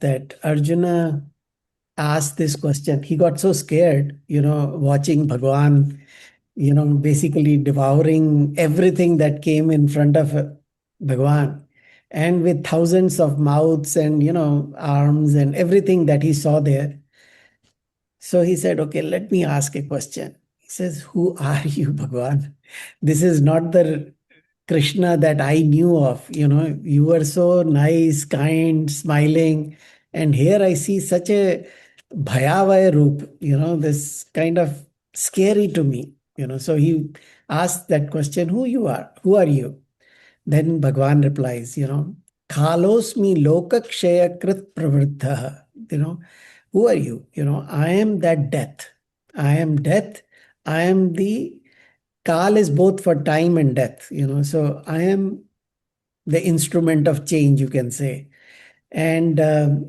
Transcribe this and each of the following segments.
that Arjuna asked this question. He got so scared, watching Bhagwan, basically devouring everything that came in front of Bhagwan, and with thousands of mouths and, arms and everything that he saw there. So he said, okay, let me ask a question. He says, who are you, Bhagwan? This is not the Krishna that I knew of. You were so nice, kind, smiling. And here I see such a bhayavaya roop, this kind of scary to me. So he asked that question, who you are? Who are you? Then Bhagwan replies, Khalosmi lokakshaya krit pravriddha. Who are you? I am that death. I am death. I am the Kal is both for time and death, so I am the instrument of change, you can say. And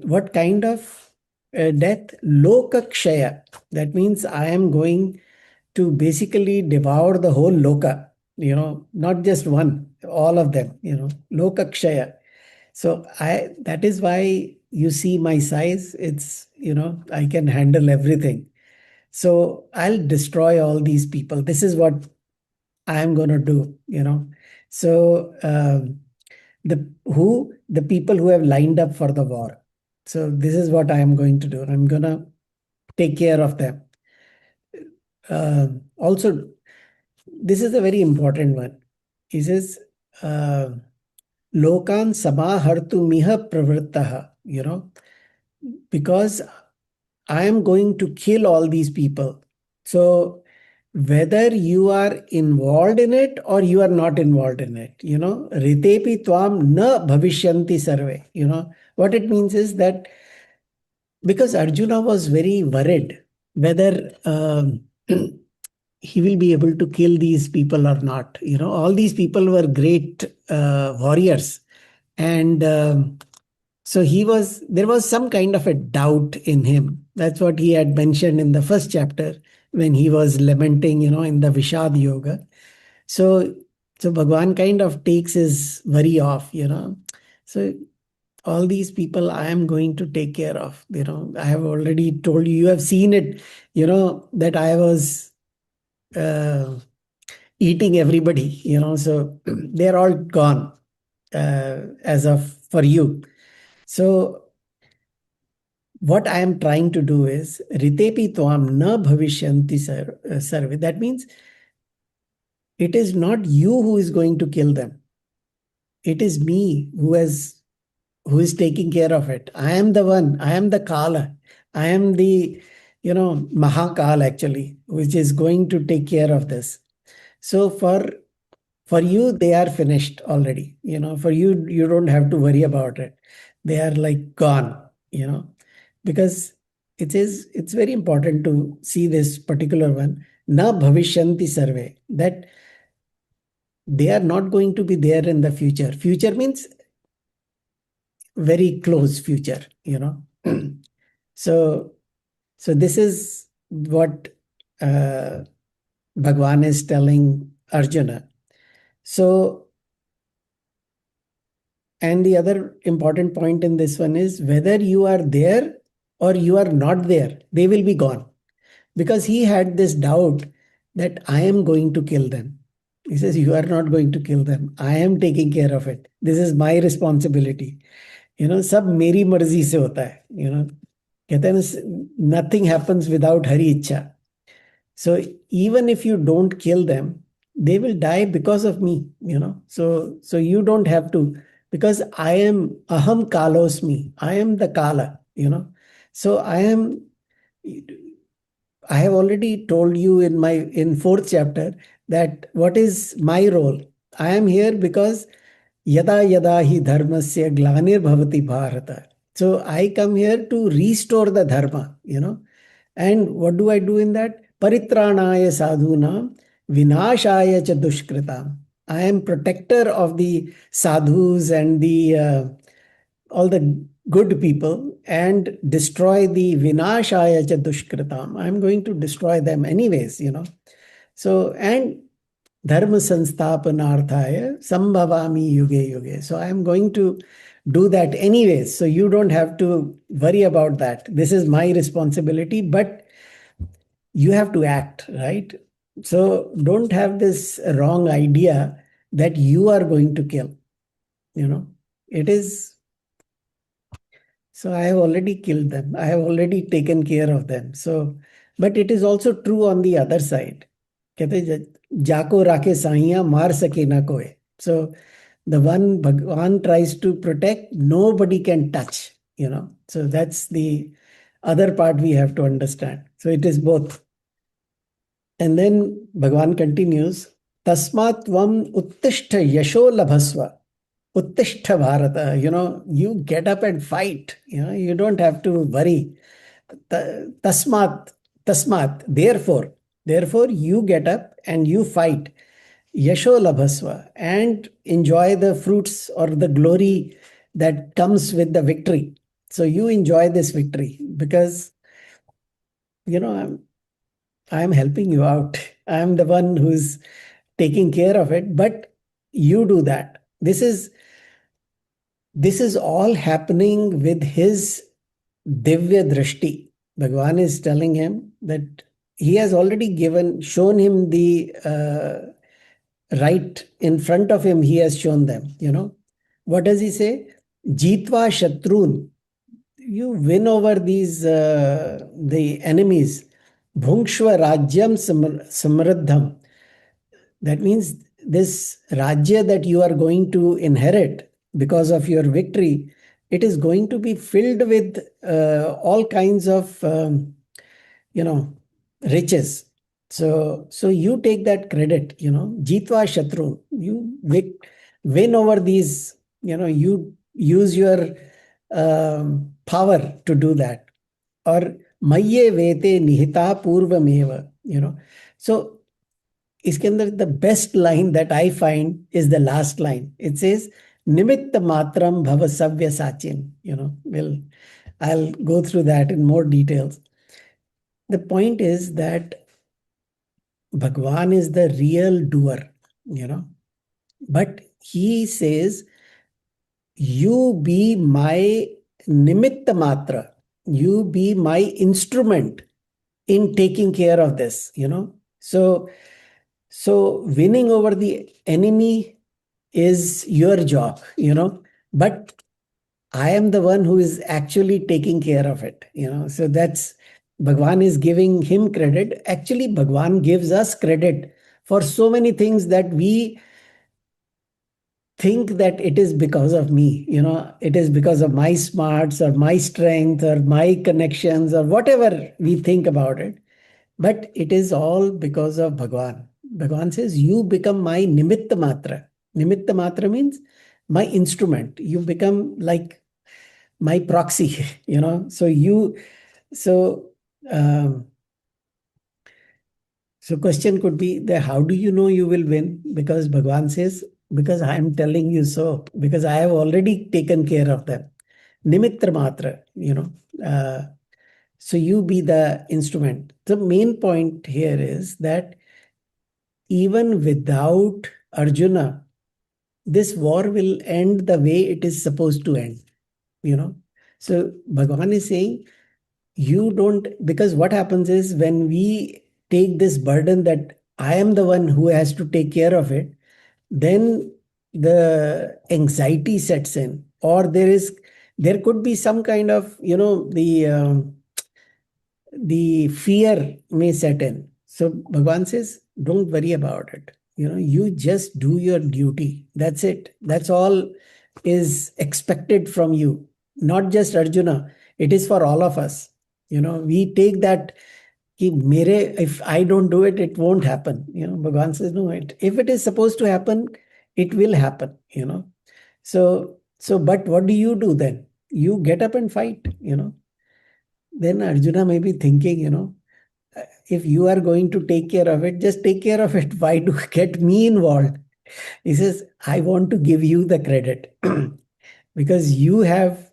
what kind of death? Lokakshaya. That means I am going to basically devour the whole loka, not just one, all of them, Lokakshaya. So that is why you see my size. It's, I can handle everything. So I'll destroy all these people. This is what I'm going to do. So the people who have lined up for the war. So this is what I am going to do. I'm going to take care of them. Also, this is a very important one. He says, Lokan samahartu miha pravrittaha, because I am going to kill all these people. So whether you are involved in it or you are not involved in it, ritepi tvam na bhavishyanti sarve. What it means is that because Arjuna was very worried whether he will be able to kill these people or not. All these people were great warriors. And so there was some kind of a doubt in him. That's what he had mentioned in the first chapter when he was lamenting, in the Vishad Yoga. So Bhagwan kind of takes his worry off, So all these people I am going to take care of. I have already told you, you have seen it, that I was eating everybody, so they're all gone as of for you. So what I am trying to do is ritepi tvam na bhavishyanti sarve. That means it is not you who is going to kill them. It is me who is taking care of it. I am the one. I am the Kala. I am the, Mahakal actually, which is going to take care of this. So for you, they are finished already. For you, you don't have to worry about it. They are like gone, because it's very important to see this particular one. Na bhavishyanti sarve. That they are not going to be there in the future. Future means very close future, So this is what Bhagwan is telling Arjuna. So, and the other important point in this one is whether you are there or you are not there, they will be gone. Because he had this doubt that I am going to kill them. He says, you are not going to kill them. I am taking care of it. This is my responsibility. सब मेरी मर्जी से होता है. कहते हैं ना, nothing happens without Hari Ichha. So even if you don't kill them, they will die because of me. So you don't have to, because I am aham kalosmi. I am the Kala. So I have already told you in fourth chapter that what is my role. I am here because yada yada hi dharmasya glanir bhavati bharata. So I come here to restore the dharma, And what do I do in that? Paritranaya sadhunam vinashaya cha dushkritam. I am protector of the sadhus and the all the good people and destroy the vinashaya cha dushkritam. I am going to destroy them anyways, So, and dharma sansthapanarthaya sambhavami yuge yuge. So I am going to do that anyways. So you don't have to worry about that. This is my responsibility, but you have to act, right? So don't have this wrong idea that you are going to kill, you know. It is, so I have already killed them. I have already taken care of them. So, but it is also true on the other side. कहते हैं, जाको राखे साइया मार सके ना कोई. So the one Bhagwan tries to protect, nobody can touch, you know. So that's the other part we have to understand. So it is both. And then Bhagwan continues, Tasmat Tvam Uttishta Yasho Labhasva. Uttishta Bharata, you know, you get up and fight. You know, you don't have to worry. Tasmat, Tasmat, therefore, you get up and you fight. Yasho Labhasva, and enjoy the fruits or the glory that comes with the victory. So you enjoy this victory because, you know, I'm helping you out. I'm the one who's taking care of it, but you do that. This is all happening with his Divya Drishti. Bhagwan is telling him that he has already shown him the right in front of him. He has shown them, you know. What does he say? Jitva Shatrun. You win over these, the enemies. Bhungshva Rajyam Samriddham. That means this Rajya that you are going to inherit because of your victory, it is going to be filled with all kinds of, you know, riches. So you take that credit, you know, Jitva Shatru. You win over these, you know, you use your power to do that. Or Mayye Vete Nihita Purvameva, you know. So इसके अंदर the best line that I find is the last line. It says, Nimitta matram bhava savya sachin. You know, I'll go through that in more details. The point is that Bhagwan is the real doer, you know, but he says, you be my nimitta matra, you be my instrument in taking care of this, you know. So winning over the enemy is your job, you know, but I am the one who is actually taking care of it, you know. So that's Bhagwan is giving him credit. Actually, Bhagwan gives us credit for so many things that we think that it is because of me, you know, it is because of my smarts or my strength or my connections or whatever we think about it. But it is all because of Bhagwan. Bhagwan says, you become my nimitta matra. Nimitta matra means my instrument. You become like my proxy, you know. So um, so question could be that how do you know you will win? Because Bhagwan says, because I am telling you so, because I have already taken care of them. Nimitra matra, you know. So you be the instrument. The main point here is that even without Arjuna, this war will end the way it is supposed to end, you know. So Bhagavan is saying, you don't, because what happens is when we take this burden that I am the one who has to take care of it, then the anxiety sets in, or there could be some kind of, you know, the fear may set in. So Bhagwan says, don't worry about it. You know, you just do your duty. That's it. That's all is expected from you. Not just Arjuna, it is for all of us. You know, we take that, ki mere, if I don't do it, it won't happen. You know, Bhagwan says, no, if it is supposed to happen, it will happen, you know. But what do you do then? You get up and fight, you know. Then Arjuna may be thinking, you know, if you are going to take care of it, just take care of it. Why do get me involved? He says, I want to give you the credit because you have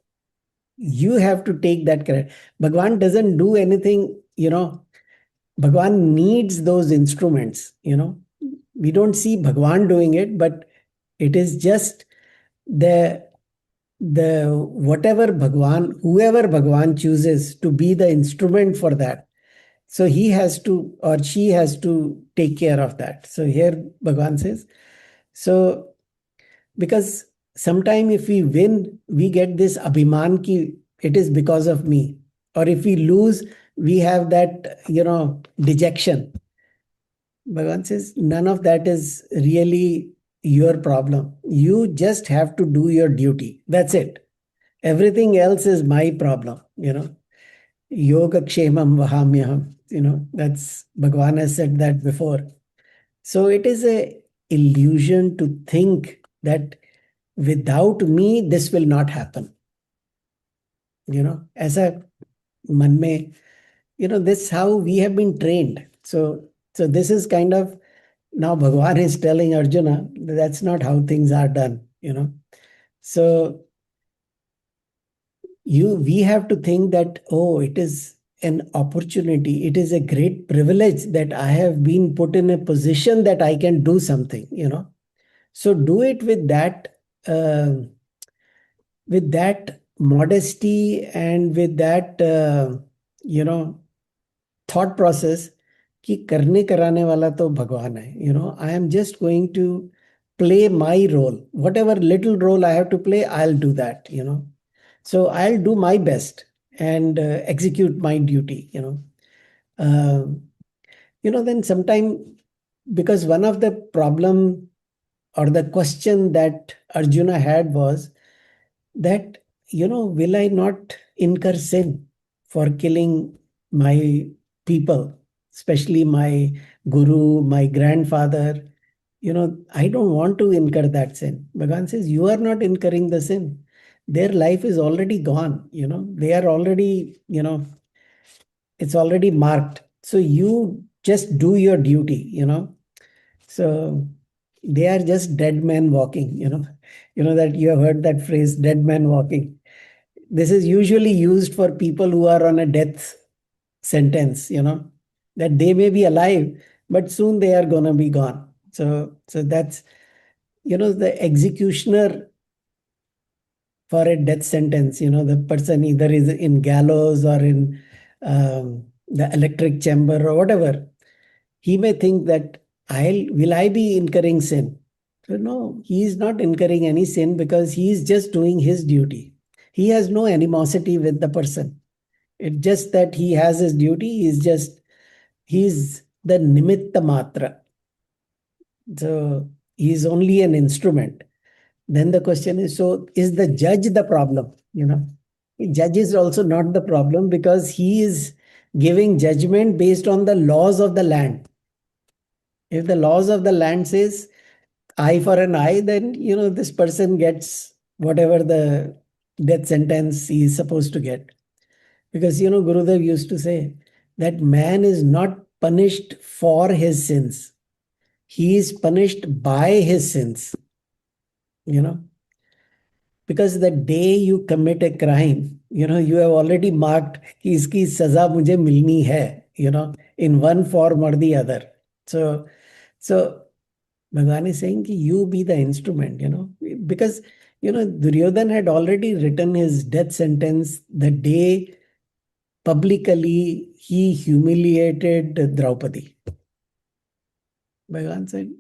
to take that credit. Bhagwan doesn't do anything, you know. Bhagwan needs those instruments, you know. We don't see Bhagwan doing it, but it is just the the whatever Bhagwan, whoever Bhagwan chooses to be the instrument for that, so he has to or she has to take care of that. So here Bhagwan says, so because sometime if we win, we get this abhiman ki it is because of me. Or if we lose, we have that, dejection. Bhagavan says, none of that is really your problem. You just have to do your duty. That's it. Everything else is my problem. Yoga kshemam vahamyaham. That's Bhagavan has said that before. So it is a illusion to think that without me, this will not happen. As मन में, this is how we have been trained. So this is kind of, now Bhagavan is telling Arjuna that's not how things are done. So we have to think that, oh, it is an opportunity. It is a great privilege that I have been put in a position that I can do something. So do it uh, with that modesty and with that, you know, thought process कि करने कराने वाला तो भगवान है. I am just going to play my role. Whatever little role I have to play, I'll do that. So I'll do my best and execute my duty. Um, then sometime, because one of the problem or the question that Arjuna had was that, will I not incur sin for killing my people, especially my guru, my grandfather? I don't want to incur that sin. Bhagavan says, you are not incurring the sin. Their life is already gone. They are already, it's already marked. So you just do your duty. So they are just dead men walking. That you have heard that phrase, dead man walking. This is usually used for people who are on a death sentence, that they may be alive, but soon they are gonna be gone. So that's, the executioner for a death sentence, the person either is in gallows or in the electric chamber or whatever. He may think that will I be incurring sin? So no, he is not incurring any sin because he is just doing his duty. He has no animosity with the person. It's just that he has his duty. He's the nimitta matra. So he's only an instrument. Then the question is, so is the judge the problem? The judge is also not the problem because he is giving judgment based on the laws of the land. If the laws of the land says eye for an eye, then this person gets whatever the death sentence he is supposed to get. Because Gurudev used to say that man is not punished for his sins. He is punished by his sins. Because the day you commit a crime, you have already marked कि इसकी सजा मुझे मिलनी है, in one form or the other. So Bhagavan is saying कि you be the instrument, because Duryodhan had already written his death sentence the day publicly he humiliated Draupadi. Bhagavan said,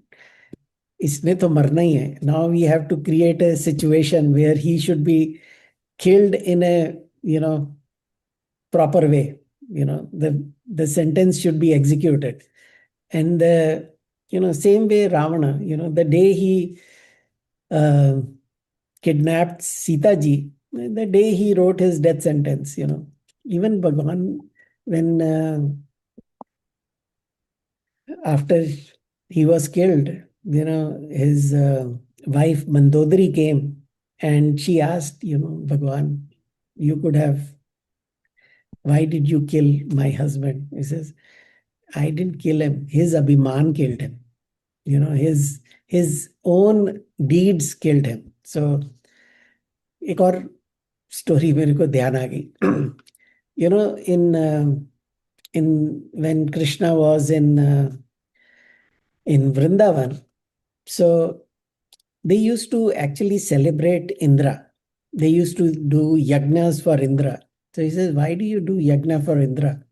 इसने तो मरना ही है. Now we have to create a situation where he should be killed in a proper way. The sentence should be executed. And the same way Ravana, the day he uh, kidnapped Sita ji, the day he wrote his death sentence. Even Bhagavan, when after he was killed, his wife Mandodari came and she asked, Bhagavan, you could have, why did you kill my husband? He says, I didn't kill him. His abhiman killed him. His own deeds killed him. So एक और story मेरे को ध्यान आ गई. In when Krishna was in Vrindavan, so they used to actually celebrate Indra. they used to do yagnas for Indra. So he says, why do you do yagna for Indra?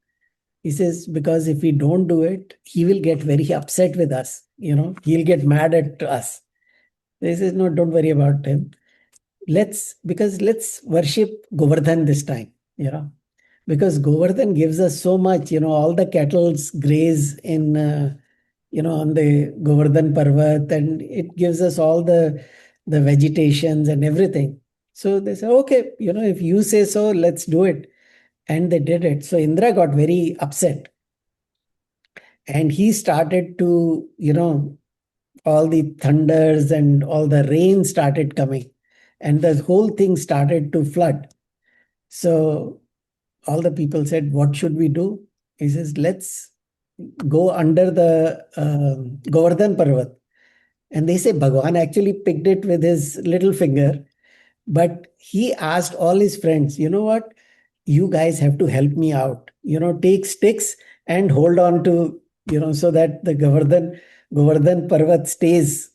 He says, because if we don't do it, he will get very upset with us. He'll get mad at us. So he says, no, don't worry about him. Let's worship Govardhan this time, because Govardhan gives us so much. All the cattle graze on the Govardhan Parvat, and it gives us all the vegetations and everything. So they say, okay, if you say so, let's do it. And they did it. So Indra got very upset, and he started to, all the thunders and all the rain started coming, and the whole thing started to flood. So all the people said, what should we do? He says, let's go under the Govardhan Parvat. And they say Bhagwan actually picked it with his little finger, but he asked all his friends, you know what? You guys have to help me out. Take sticks and hold on to, so that the Govardhan Parvat stays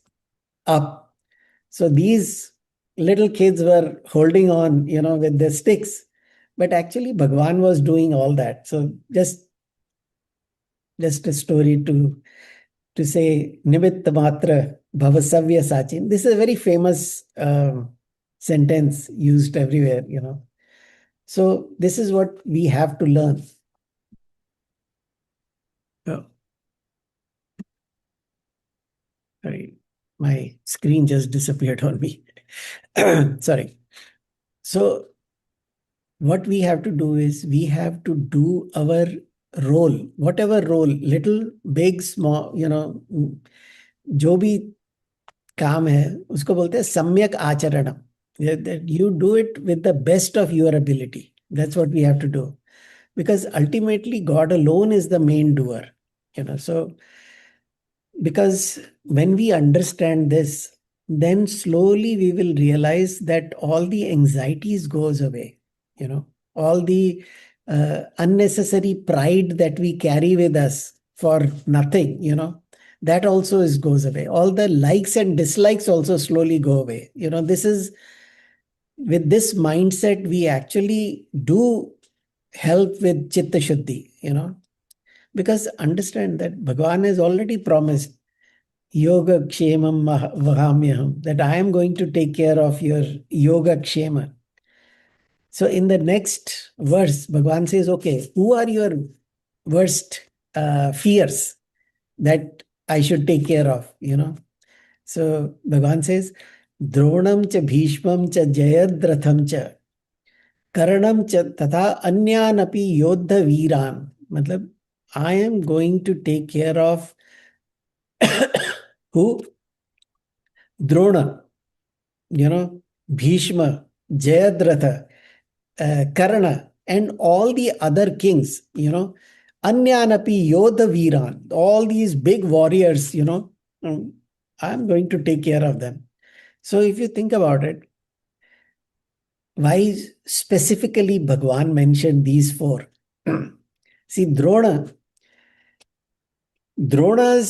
up. So these little kids were holding on, with their sticks. But actually, Bhagwan was doing all that. So just a story to say Nimitta Matra Bhavasavya Sachin. This is a very famous sentence used everywhere. So this is what we have to learn. Oh, sorry, my screen just disappeared on me. Sorry. So what we have to do is we have to do our role, whatever role, little, big, small, जो भी काम है उसको बोलते हैं सम्यक आचरणम. That you do it with the best of your ability. That's what we have to do, because ultimately God alone is the main doer. So because when we understand this, then slowly we will realize that all the anxieties goes away. All the unnecessary pride that we carry with us for nothing. That also goes away. All the likes and dislikes also slowly go away. This is with this mindset we actually do help with chitta shuddhi. Because understand that Bhagavan has already promised yoga kshemam vahamyaham, that I am going to take care of your yoga kshema. So in the next verse, Bhagavan says, okay, who are your worst fears that I should take care of? So Bhagavan says, Dronam cha Bhishmam cha Jayadratham cha Karanam cha Tatha Anyanapi Yodha Viran. Matlab, I am going to take care of who? Drona, Bhishma, Jayadratha, Karna, and all the other kings, Anyanapi Yodha Viran, all these big warriors, I'm going to take care of them. So if you think about it, why specifically Bhagwan mentioned these four? See, Drona's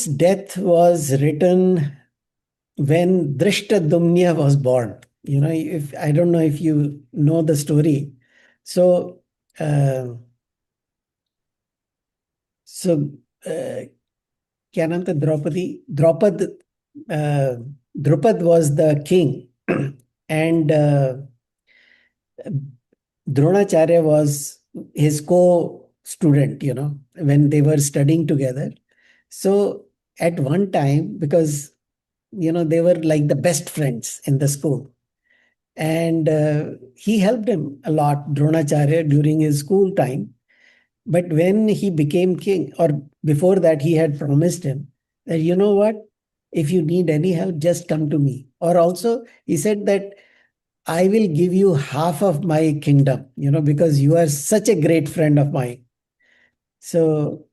death was written when Drishtadumnya was born. If I don't know if you know the story. So, so क्या नाम था Draupadi? Drupad was the king, and Dronacharya was his co-student, when they were studying together. So at one time, because, they were like the best friends in the school. And he helped him a lot, Dronacharya, during his school time. But when he became king, or before that, he had promised him that, you know what, if you need any help, just come to me. Or also, he said that I will give you half of my kingdom, because you are such a great friend of mine. So,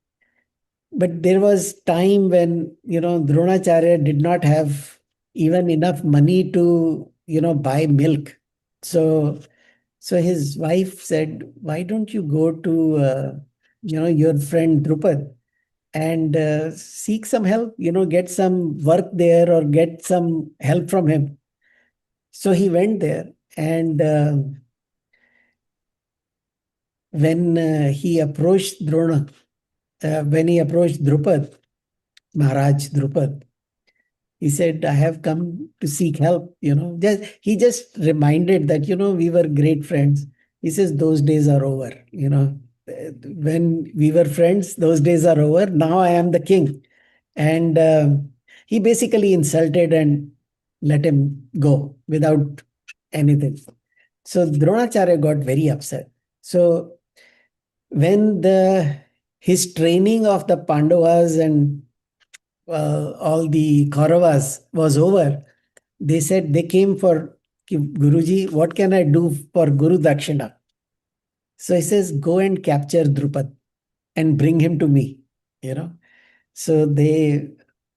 but there was time when, Dronacharya did not have even enough money to, buy milk. So, his wife said, why don't you go to, your friend Drupad and seek some help, get some work there or get some help from him. So he went there, And when he approached Drona, when he approached Drupad, Maharaj Drupad, he said, I have come to seek help. He just reminded that, we were great friends. He says, those days are over. When we were friends, those days are over. Now I am the king. And he basically insulted and let him go without anything. So Dronacharya got very upset. So when his training of the Pandavas and all the Kauravas was over, they said they came for Guruji, what can I do for Guru Dakshina? So he says, go and capture Drupad and bring him to me. You know. So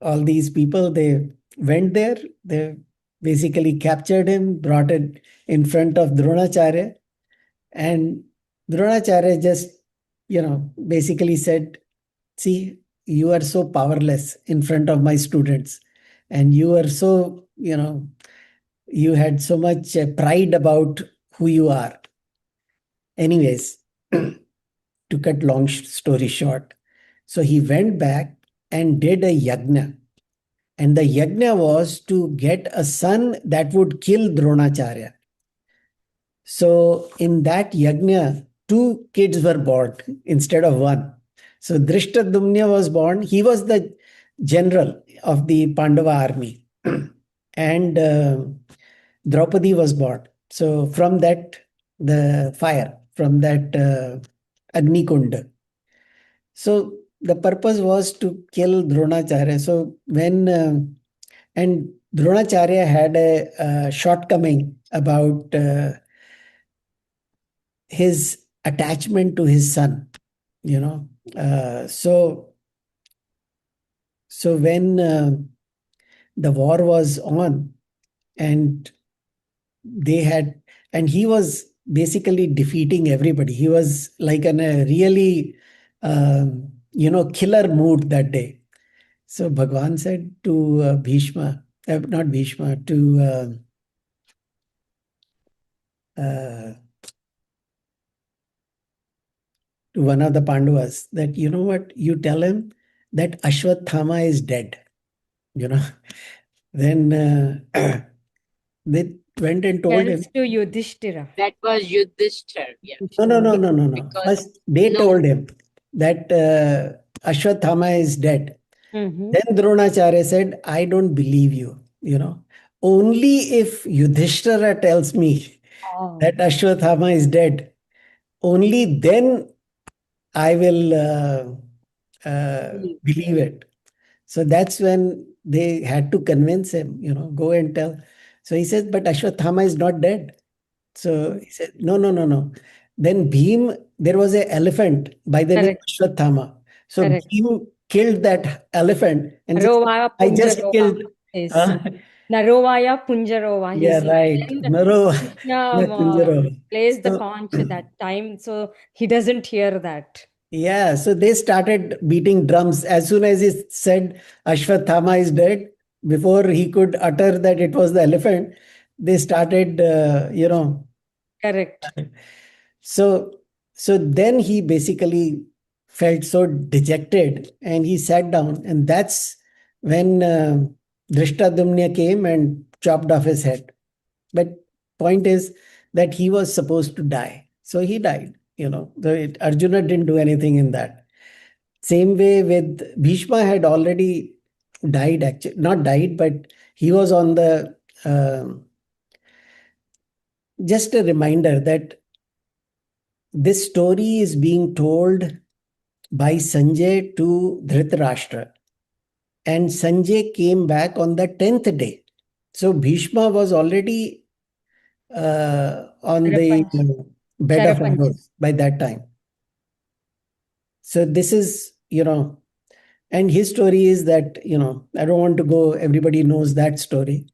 all these people, they went there, they basically captured him, brought it in front of Dronacharya, and Dronacharya just, basically said, see, you are so powerless in front of my students, and you are so, you had so much pride about who you are. Anyways, to cut long story short, so he went back and did a yajna. And the yajna was to get a son that would kill Dronacharya. So in that yajna, two kids were born instead of one. So Drishtadumna was born. He was the general of the Pandava army. And Draupadi was born. So from that, the fire, from that Agni Kunda. So the purpose was to kill Dronacharya. So and Dronacharya had a shortcoming about his attachment to his son, you know. So when the war was on, and they had, and he was basically defeating everybody. He was like in a really, killer mood that day. So Bhagwan said to Bhishma, not Bhishma, uh, to one of the Pandavas that, you know what, you tell him that Ashwathama is dead. You know, then they went and told him. Tells to Yudhishthira. That was Yudhishthir. Yeah. No. First, they told him that Ashwathama is dead. Mhm. Then Dronacharya said, I don't believe you. Only if Yudhishthira tells me Oh. that Ashwathama is dead, only then I will believe it. So that's when they had to convince him, go and tell. So he says, but Ashwathama is not dead. So he said, no. Then Bhim, there was an elephant by the name Correct. Ashwathama. So Correct. Bhim killed that elephant and Narovaya I just Punjarova. killed. Yes. Huh? Narovaya Punjarova. He Yeah, said. right. And Naro. Krishna Yeah, Kunjaro. plays the So, conch at that time, so he doesn't hear that. yeah, so they started beating drums. As soon as he said Ashwathama is dead, before he could utter that it was the elephant, they started, Correct. So, so then he basically felt so dejected and he sat down, and that's when Drishtadumna came and chopped off his head. But point is that he was supposed to die, so he died. Arjuna didn't do anything in that. Same way with Bhishma had already died, actually not died, but he was on the. Just a reminder that this story is being told by Sanjay to Dhritarashtra. And Sanjay came back on the 10th day. So Bhishma was already on the bed of Sharapanch. arrows by that time. So this is, and his story is that, I don't want to go, everybody knows that story.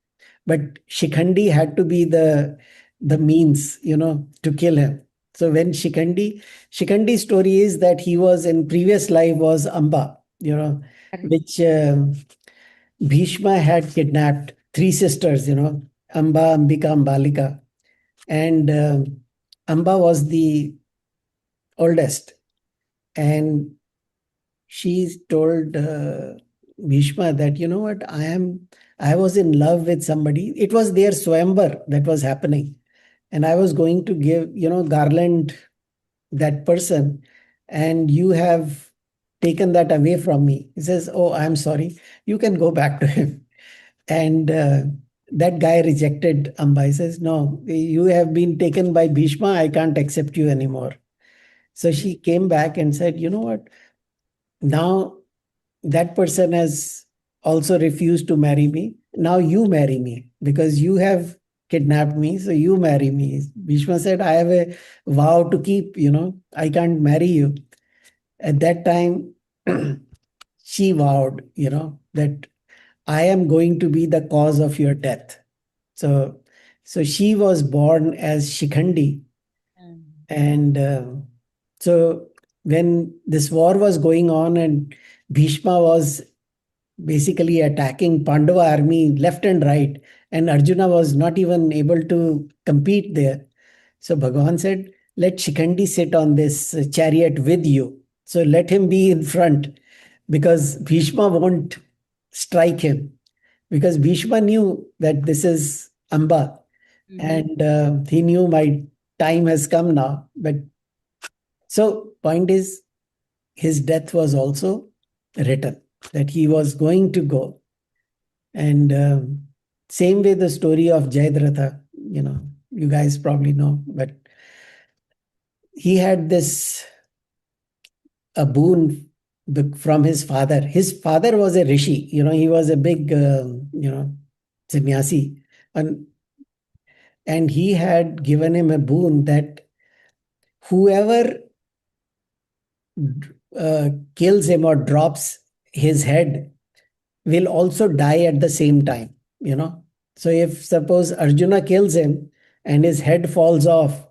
But Shikhandi had to be the means, to kill him. So when Shikhandi's story is that he was in previous life was Amba, which Bhishma had kidnapped three sisters, Amba, Ambika, Ambalika. And Amba was the oldest. And she told Bhishma that, you know what, I was in love with somebody. It was their Swayamvar that was happening. And I was going to give, garland that person, and you have taken that away from me. He says, oh, I'm sorry. You can go back to him. And that guy rejected Amba. He says, no, you have been taken by Bhishma. I can't accept you anymore. So she came back and said, you know what? Now that person has also refused to marry me. Now you marry me because you have kidnapped me. So you marry me. Bhishma said, I have a vow to keep, I can't marry you. At that time, she vowed, that I am going to be the cause of your death. So, so she was born as Shikhandi. Mm. And so when this war was going on and Bhishma was basically attacking Pandava army left and right, and Arjuna was not even able to compete there. So Bhagavan said, let Shikhandi sit on this chariot with you. So let him be in front because Bhishma won't strike him. Because Bhishma knew that this is Amba, and he knew my time has come now. But so, point is, his death was also written that he was going to go. And same way, the story of Jayadratha, you guys probably know, but he had this a boon from his father. His father was a rishi, he was a big, sannyasi, and he had given him a boon that whoever kills him or drops his head will also die at the same time, So if suppose Arjuna kills him and his head falls off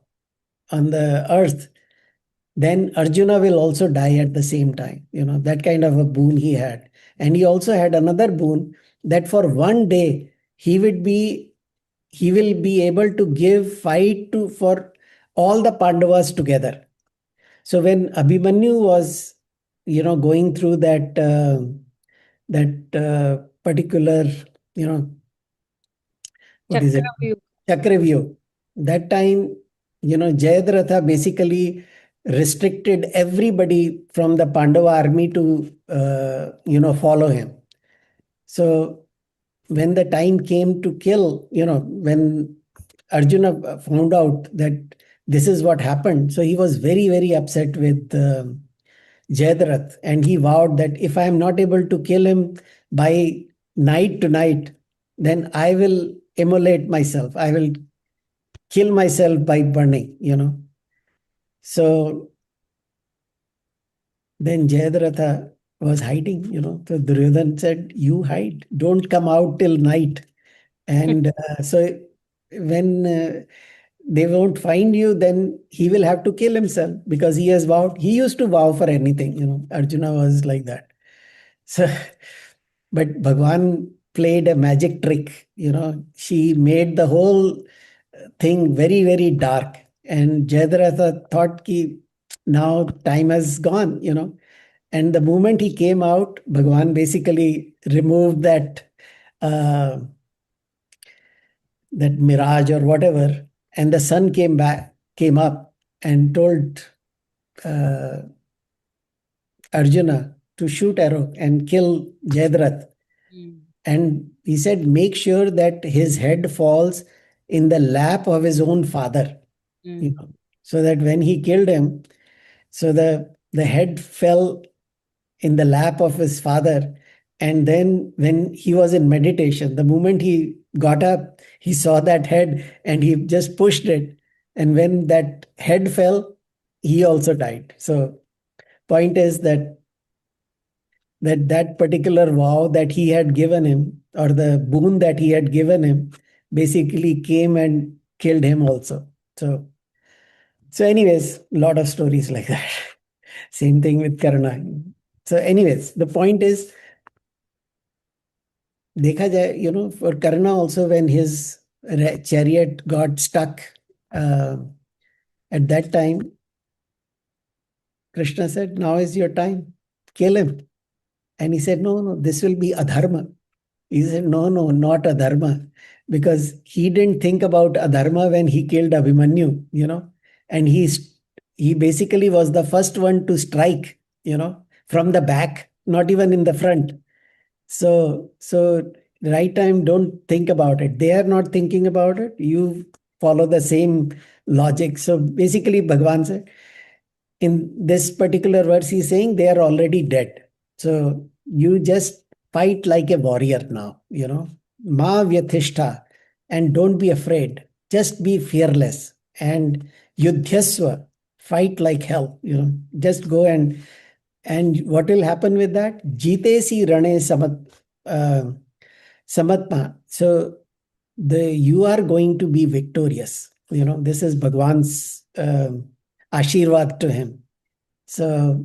on the earth, then Arjuna will also die at the same time. That kind of a boon he had. And he also had another boon that for one day he will be able to give fight to for all the Pandavas together. So when Abhimanyu was, going through that particular, you know, what is it? Chakravyuh. Chakravyuh. That time, Jayadratha basically restricted everybody from the Pandava army to, follow him. So when the time came to kill, when Arjuna found out that this is what happened, so he was very, very upset with Jayadratha, and he vowed that if I am not able to kill him by night tonight, then I will immolate myself. I will kill myself by burning. So then Jayadratha was hiding, So Duryodhan said, you hide, don't come out till night. And so when they won't find you, then he will have to kill himself because he has vowed. He used to vow for anything, Arjuna was like that. So, but Bhagwan played a magic trick, She made the whole thing very, very dark. And Jayadratha thought ki now time has gone, And the moment he came out, Bhagwan basically removed uh, that mirage or whatever, and the sun came up and told uh, Arjuna to shoot arrow and kill Jayadratha. Mm. And he said, make sure that his head falls in the lap of his own father, Mm. so that when he killed him, so the head fell in the lap of his father. And then when he was in meditation, the moment he got up, he saw that head and he just pushed it. And when that head fell, he also died. So point is that particular vow that he had given him, or the boon that he had given him, basically came and killed him also. So anyways, a lot of stories like that. Same thing with Karna. So anyways, the point is, देखा जाए, for Karna also, when his chariot got stuck Uh, at that time, Krishna said, now is your time. Kill him. And he said, no, no, this will be adharma. He said, no, no, not adharma. Because he didn't think about adharma when he killed Abhimanyu. And he basically was the first one to strike, from the back, not even in the front. So right time, don't think about it. They are not thinking about it. You follow the same logic. So basically, Bhagavan said, in this particular verse, he's saying they are already dead. So you just fight like a warrior now. Ma vyathishta, and don't be afraid. Just be fearless and yudhyasva, fight like hell. Just go and what will happen with that? Jitesi rane uh, samatma. So you are going to be victorious. This is Bhagwan's ashirvad to him. So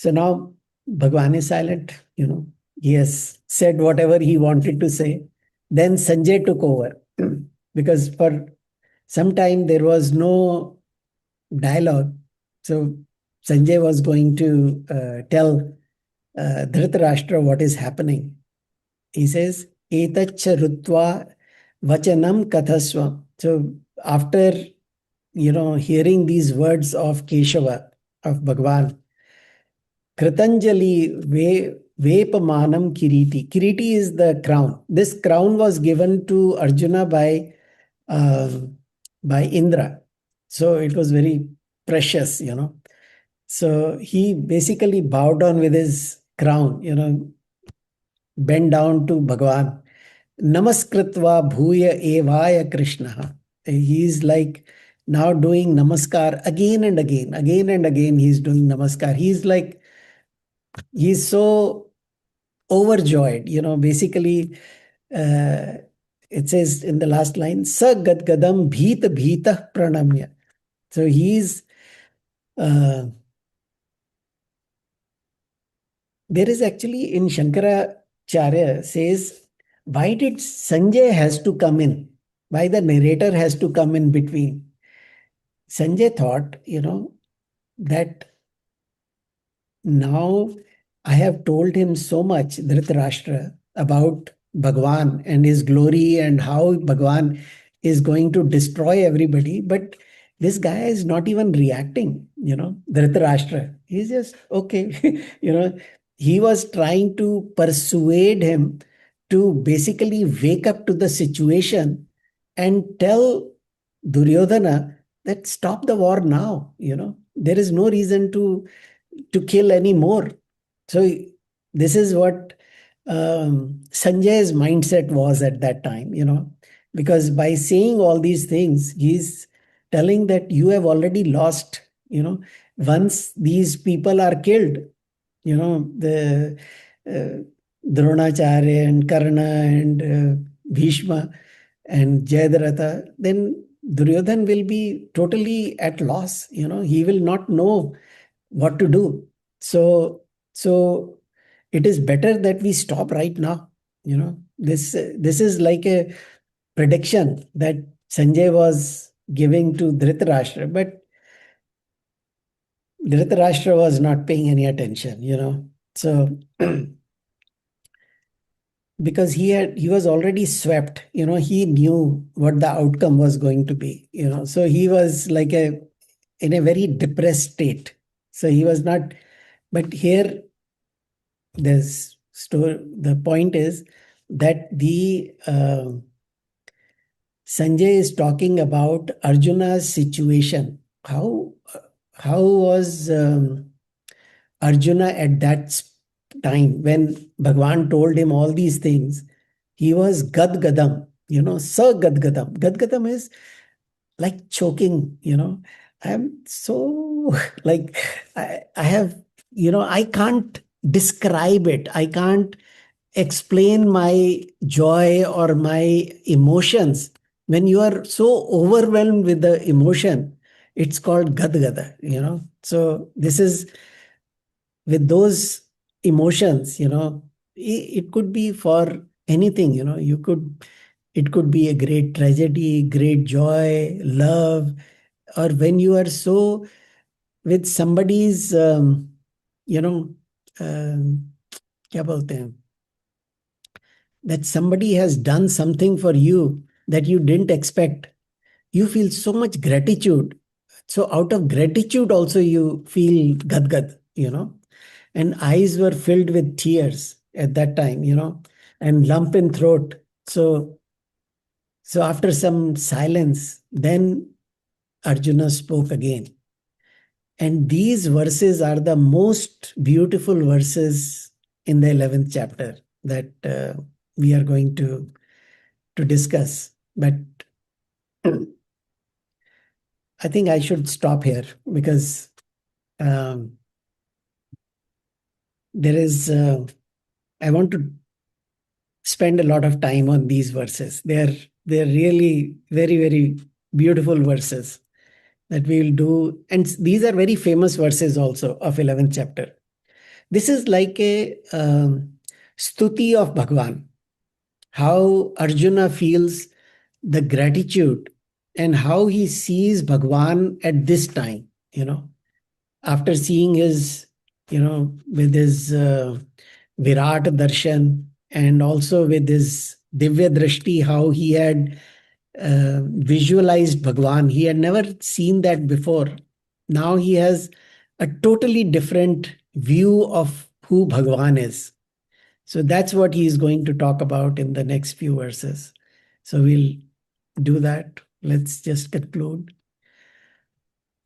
now Bhagwan is silent. He has said whatever he wanted to say. Then Sanjay took over because for some time there was no dialogue. So Sanjay was going to tell Dhritarashtra what is happening. He says, Etacha rutva vachanam kathaswa. So after hearing these words of Keshava, of Bhagwan, Kritanjali Vepamanam Kiriti. Kiriti is the crown. This crown was given to Arjuna by Indra. So it was very precious. So he basically bowed down with his crown, bent down to Bhagwan. Namaskritva bhuya evaya Krishna. He is like now doing namaskar again and again. Again and again, he's doing namaskar. He's so overjoyed. Basically, uh, it says in the last line, Sa gadgadam bhita pranamya. So uh, there is actually in Shankaracharya says, why did Sanjay has to come in? Why the narrator has to come in between? Sanjay thought, that now I have told him so much, Dhritarashtra, about Bhagwan and his glory and how Bhagwan is going to destroy everybody. But this guy is not even reacting, Dhritarashtra. He's just, okay. He was trying to persuade him to basically wake up to the situation and tell Duryodhana that stop the war now. There is no reason to kill anymore. So this is what Sanjay's mindset was at that time, because by saying all these things, he's telling that you have already lost. Once these people are killed, the uh, Dronacharya and Karna and Bhishma and Jayadratha, then Duryodhan will be totally at loss. He will not know what to do. So it is better that we stop right now. This is like a prediction that Sanjay was giving to Dhritarashtra, but Dhritarashtra was not paying any attention. So because he was already swept, he knew what the outcome was going to be. So he was like in a very depressed state. So he was not, but here the point is that the Sanjay is talking about Arjuna's situation. How was Arjuna at that time when Bhagwan told him all these things? He was gadgadam, sa gadgadam. Gadgadam is like choking. I'm so like I have, I can't describe it. I can't explain my joy or my emotions. When you are so overwhelmed with the emotion, it's called gadgada. So this is with those emotions, it could be for anything. It could be a great tragedy, great joy, love, or when you are so with somebody's, you know, um, क्या बोलते हैं, that somebody has done something for you that you didn't expect. You feel so much gratitude. So out of gratitude also you feel gadgad. And eyes were filled with tears at that time, and lump in throat. So after some silence, then Arjuna spoke again. And these verses are the most beautiful verses in the 11th chapter that we are going to discuss. But I think I should stop here because um, there is, I want to spend a lot of time on these verses. They're really very, very beautiful verses that we will do. And these are very famous verses also of 11th chapter. This is like a stuti of Bhagwan, how Arjuna feels the gratitude and how he sees Bhagwan at this time, after seeing with his Virat Darshan and also with his Divya Drashti, how he had visualized Bhagwan. He had never seen that before. Now he has a totally different view of who Bhagwan is. So that's what he is going to talk about in the next few verses. So we'll do that. Let's just conclude.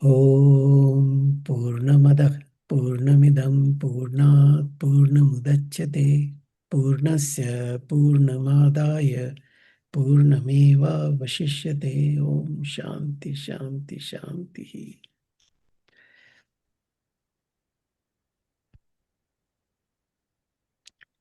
Om Purnamadah Purnamidam Purnat Purnamudachyate Purnasya Purnamadaya Purnameva Vashishyate. Om Shanti Shanti Shanti.